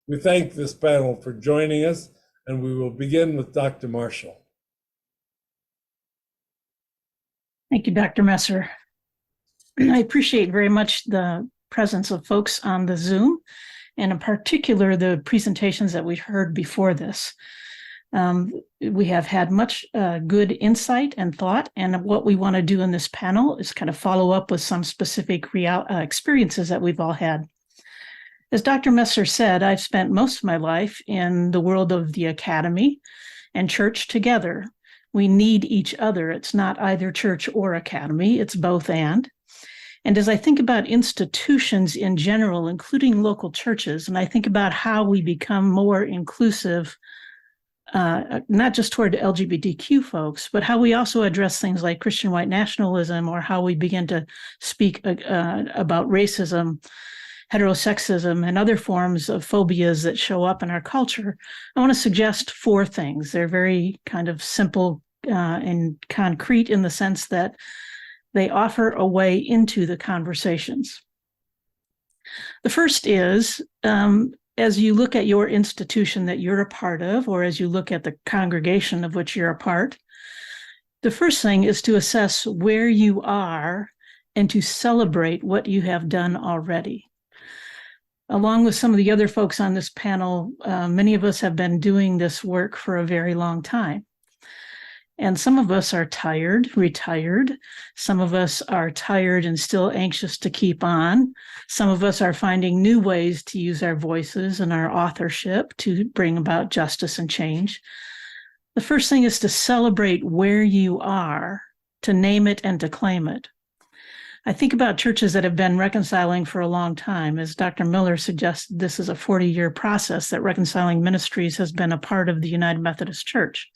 We thank this panel for joining us, and we will begin with Dr. Marshall. Thank you, Dr. Messer. I appreciate very much the presence of folks on the Zoom, and in particular, the presentations that we heard before this. We have had much good insight and thought, and what we want to do in this panel is kind of follow up with some specific experiences that we've all had. As Dr. Messer said, I've spent most of my life in the world of the academy and church together. We need each other. It's not either church or academy, it's both and. And as I think about institutions in general, including local churches, and I think about how we become more inclusive, not just toward LGBTQ folks, but how we also address things like Christian white nationalism, or how we begin to speak about racism, heterosexism, and other forms of phobias that show up in our culture. I want to suggest 4 things. They're very kind of simple and concrete in the sense that they offer a way into the conversations. The first is, as you look at your institution that you're a part of, or as you look at the congregation of which you're a part, the first thing is to assess where you are and to celebrate what you have done already. Along with some of the other folks on this panel, many of us have been doing this work for a very long time. And some of us are tired, retired. Some of us are tired and still anxious to keep on. Some of us are finding new ways to use our voices and our authorship to bring about justice and change. The first thing is to celebrate where you are, to name it and to claim it. I think about churches that have been reconciling for a long time. As Dr. Miller suggested, this is a 40-year process that Reconciling Ministries has been a part of the United Methodist Church.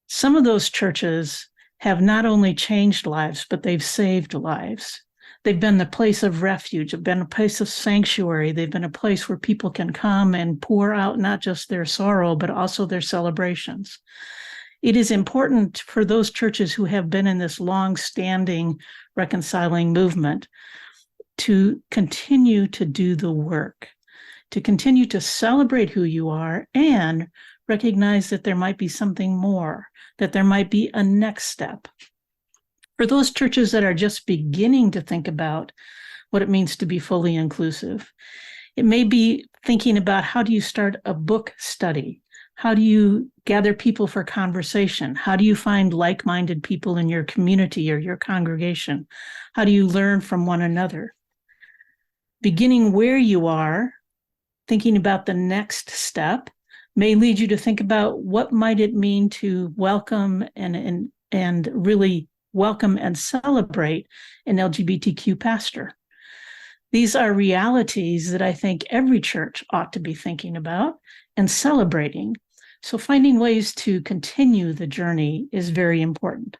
Some of those churches have not only changed lives, but they've saved lives. They've been the place of refuge, have been a place of sanctuary. They've been a place where people can come and pour out not just their sorrow, but also their celebrations. It is important for those churches who have been in this long-standing reconciling movement to continue to do the work, to continue to celebrate who you are and recognize that there might be something more, that there might be a next step. For those churches that are just beginning to think about what it means to be fully inclusive, it may be thinking about, how do you start a book study? How do you gather people for conversation? How do you find like-minded people in your community or your congregation? How do you learn from one another? Beginning where you are, thinking about the next step, may lead you to think about what might it mean to welcome and really welcome and celebrate an LGBTQ pastor. These are realities that I think every church ought to be thinking about and celebrating. So finding ways to continue the journey is very important.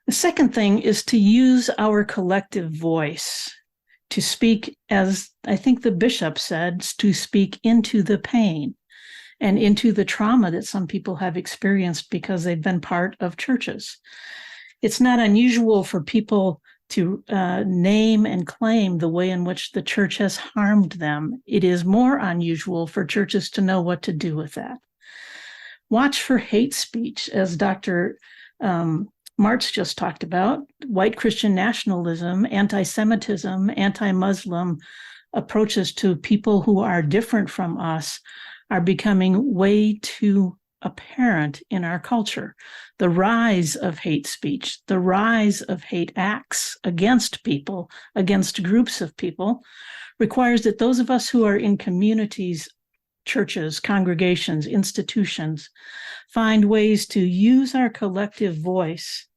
The second thing is to use our collective voice to speak, as I think the bishop said, to speak into the pain and into the trauma that some people have experienced because they've been part of churches. It's not unusual for people to name and claim the way in which the church has harmed them. It is more unusual for churches to know what to do with that. Watch for hate speech, as Dr. Martz just talked about. White Christian nationalism, anti-Semitism, anti-Muslim approaches to people who are different from us are becoming way too apparent in our culture. The rise of hate speech, the rise of hate acts against people, against groups of people, requires that those of us who are in communities, churches, congregations, institutions, find ways to use our collective voice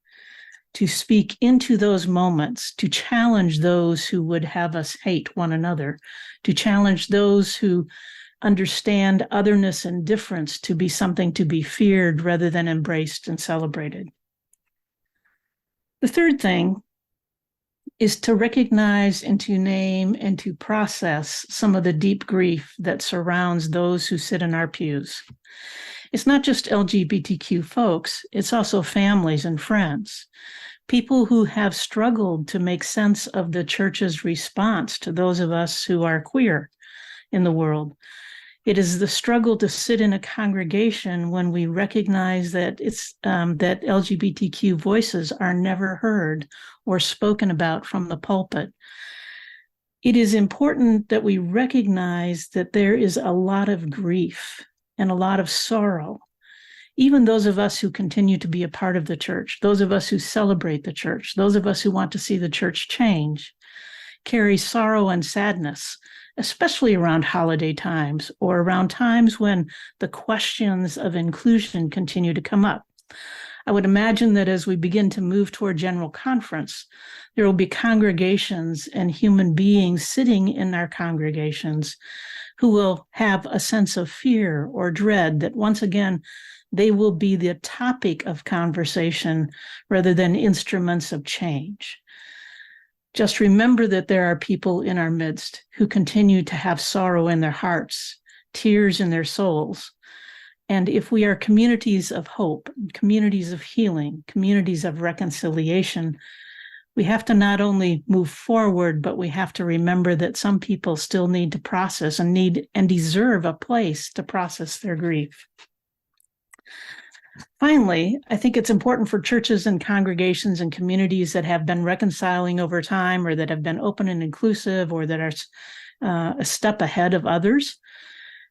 to speak into those moments, to challenge those who would have us hate one another, to challenge those who understand otherness and difference to be something to be feared rather than embraced and celebrated. The third thing is to recognize and to name and to process some of the deep grief that surrounds those who sit in our pews. It's not just LGBTQ folks, it's also families and friends. people who have struggled to make sense of the church's response to those of us who are queer in the world. It is the struggle to sit in a congregation when we recognize that that LGBTQ voices are never heard or spoken about from the pulpit. It is important that we recognize that there is a lot of grief and a lot of sorrow. Even those of us who continue to be a part of the church, those of us who celebrate the church, those of us who want to see the church change, carry sorrow and sadness, especially around holiday times or around times when the questions of inclusion continue to come up. I would imagine that as we begin to move toward General Conference, there will be congregations and human beings sitting in our congregations who will have a sense of fear or dread that once again, they will be the topic of conversation rather than instruments of change. Just remember that there are people in our midst who continue to have sorrow in their hearts, tears in their souls. And if we are communities of hope, communities of healing, communities of reconciliation, we have to not only move forward, but we have to remember that some people still need to process and need and deserve a place to process their grief. Finally, I think it's important for churches and congregations and communities that have been reconciling over time or that have been open and inclusive or that are a step ahead of others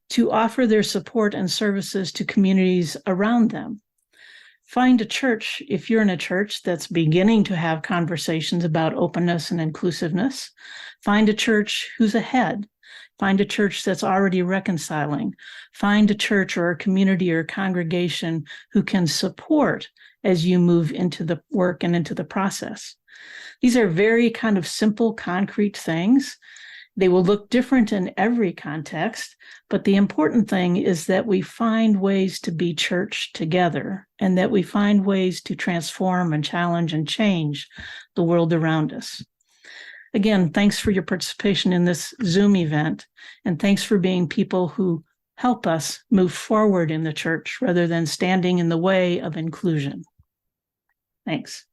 to offer their support and services to communities around them. Find a church, if you're in a church that's beginning to have conversations about openness and inclusiveness. Find a church who's ahead. Find a church that's already reconciling. Find a church or a community or a congregation who can support as you move into the work and into the process. These are very kind of simple, concrete things. They will look different in every context, but the important thing is that we find ways to be church together and that we find ways to transform and challenge and change the world around us. Again, thanks for your participation in this Zoom event, and thanks for being people who help us move forward in the church rather than standing in the way of inclusion. Thanks.